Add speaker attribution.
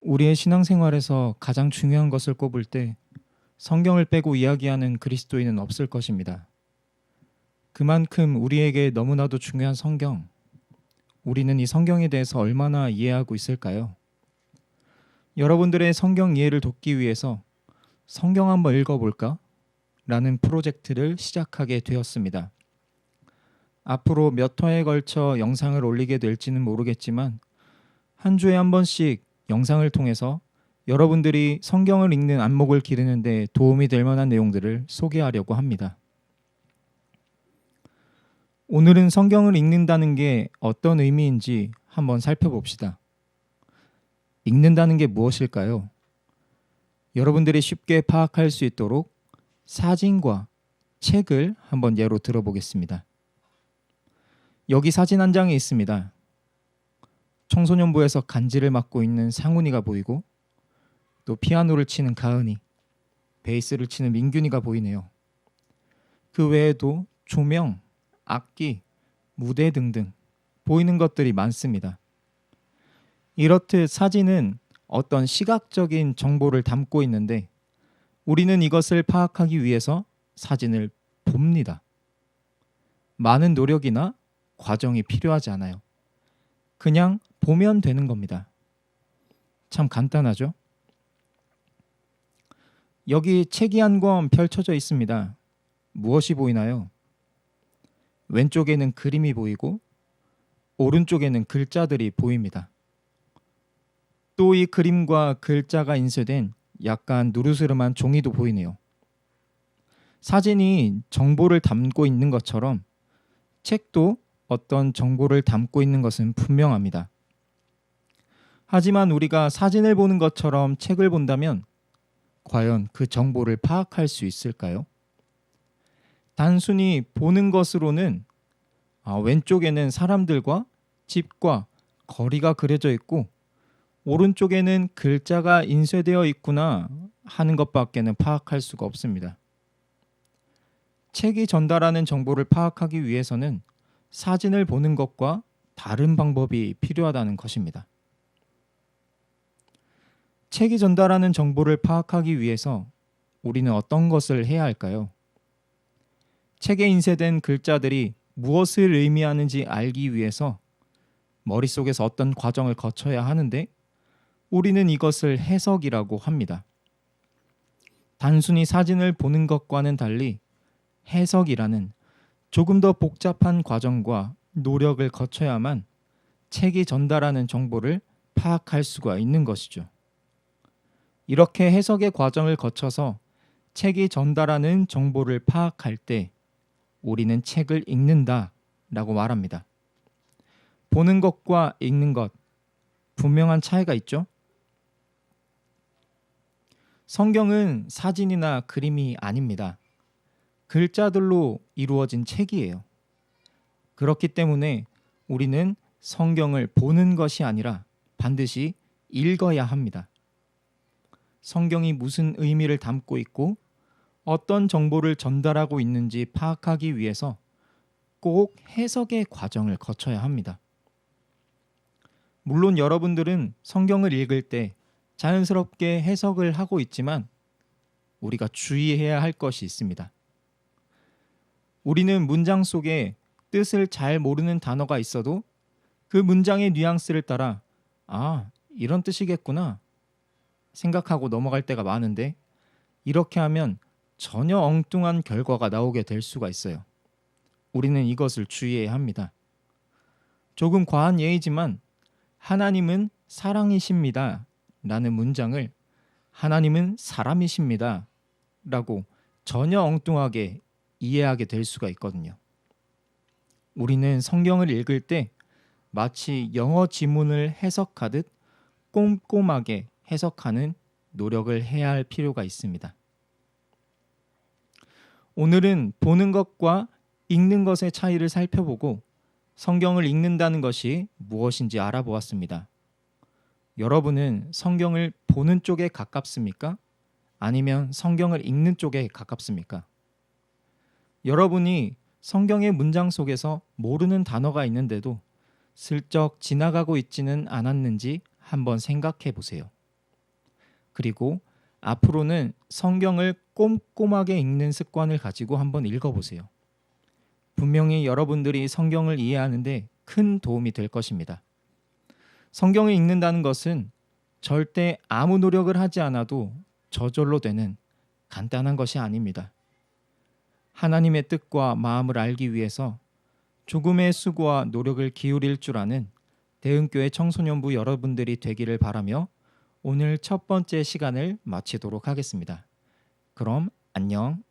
Speaker 1: 우리의 신앙생활에서 가장 중요한 것을 꼽을 때 성경을 빼고 이야기하는 그리스도인은 없을 것입니다. 그만큼 우리에게 너무나도 중요한 성경, 우리는 이 성경에 대해서 얼마나 이해하고 있을까요? 여러분들의 성경 이해를 돕기 위해서 성경 한번 읽어볼까? 라는 프로젝트를 시작하게 되었습니다. 앞으로 몇 회에 걸쳐 영상을 올리게 될지는 모르겠지만 한 주에 한 번씩 영상을 통해서 여러분들이 성경을 읽는 안목을 기르는 데 도움이 될 만한 내용들을 소개하려고 합니다. 오늘은 성경을 읽는다는 게 어떤 의미인지 한번 살펴봅시다. 읽는다는 게 무엇일까요? 여러분들이 쉽게 파악할 수 있도록 사진과 책을 한번 예로 들어보겠습니다. 여기 사진 한 장이 있습니다. 청소년부에서 간지를 맡고 있는 상훈이가 보이고 또 피아노를 치는 가은이, 베이스를 치는 민균이가 보이네요. 그 외에도 조명, 악기, 무대 등등 보이는 것들이 많습니다. 이렇듯 사진은 어떤 시각적인 정보를 담고 있는데 우리는 이것을 파악하기 위해서 사진을 봅니다. 많은 노력이나 과정이 필요하지 않아요. 그냥 보면 되는 겁니다. 참 간단하죠? 여기 책이 한 권 펼쳐져 있습니다. 무엇이 보이나요? 왼쪽에는 그림이 보이고 오른쪽에는 글자들이 보입니다. 또 이 그림과 글자가 인쇄된 약간 누르스름한 종이도 보이네요. 사진이 정보를 담고 있는 것처럼 책도 어떤 정보를 담고 있는 것은 분명합니다. 하지만 우리가 사진을 보는 것처럼 책을 본다면 과연 그 정보를 파악할 수 있을까요? 단순히 보는 것으로는 왼쪽에는 사람들과 집과 거리가 그려져 있고 오른쪽에는 글자가 인쇄되어 있구나 하는 것밖에는 파악할 수가 없습니다. 책이 전달하는 정보를 파악하기 위해서는 사진을 보는 것과 다른 방법이 필요하다는 것입니다. 책이 전달하는 정보를 파악하기 위해서 우리는 어떤 것을 해야 할까요? 책에 인쇄된 글자들이 무엇을 의미하는지 알기 위해서 머릿속에서 어떤 과정을 거쳐야 하는데 우리는 이것을 해석이라고 합니다. 단순히 사진을 보는 것과는 달리 해석이라는 조금 더 복잡한 과정과 노력을 거쳐야만 책이 전달하는 정보를 파악할 수가 있는 것이죠. 이렇게 해석의 과정을 거쳐서 책이 전달하는 정보를 파악할 때 우리는 책을 읽는다라고 말합니다. 보는 것과 읽는 것, 분명한 차이가 있죠? 성경은 사진이나 그림이 아닙니다. 글자들로 이루어진 책이에요. 그렇기 때문에 우리는 성경을 보는 것이 아니라 반드시 읽어야 합니다. 성경이 무슨 의미를 담고 있고 어떤 정보를 전달하고 있는지 파악하기 위해서 꼭 해석의 과정을 거쳐야 합니다. 물론 여러분들은 성경을 읽을 때 자연스럽게 해석을 하고 있지만 우리가 주의해야 할 것이 있습니다. 우리는 문장 속에 뜻을 잘 모르는 단어가 있어도 그 문장의 뉘앙스를 따라 이런 뜻이겠구나 생각하고 넘어갈 때가 많은데 이렇게 하면 전혀 엉뚱한 결과가 나오게 될 수가 있어요. 우리는 이것을 주의해야 합니다. 조금 과한 예이지만 하나님은 사랑이십니다 라는 문장을 하나님은 사람이십니다 라고 전혀 엉뚱하게 이해하게 될 수가 있거든요. 우리는 성경을 읽을 때 마치 영어 지문을 해석하듯 꼼꼼하게 해석하는 노력을 해야 할 필요가 있습니다. 오늘은 보는 것과 읽는 것의 차이를 살펴보고 성경을 읽는다는 것이 무엇인지 알아보았습니다. 여러분은 성경을 보는 쪽에 가깝습니까? 아니면 성경을 읽는 쪽에 가깝습니까? 여러분이 성경의 문장 속에서 모르는 단어가 있는데도 슬쩍 지나가고 있지는 않았는지 한번 생각해 보세요. 그리고 앞으로는 성경을 꼼꼼하게 읽는 습관을 가지고 한번 읽어보세요. 분명히 여러분들이 성경을 이해하는데 큰 도움이 될 것입니다. 성경을 읽는다는 것은 절대 아무 노력을 하지 않아도 저절로 되는 간단한 것이 아닙니다. 하나님의 뜻과 마음을 알기 위해서 조금의 수고와 노력을 기울일 줄 아는 대흥교회 청소년부 여러분들이 되기를 바라며 오늘 첫 번째 시간을 마치도록 하겠습니다. 그럼 안녕.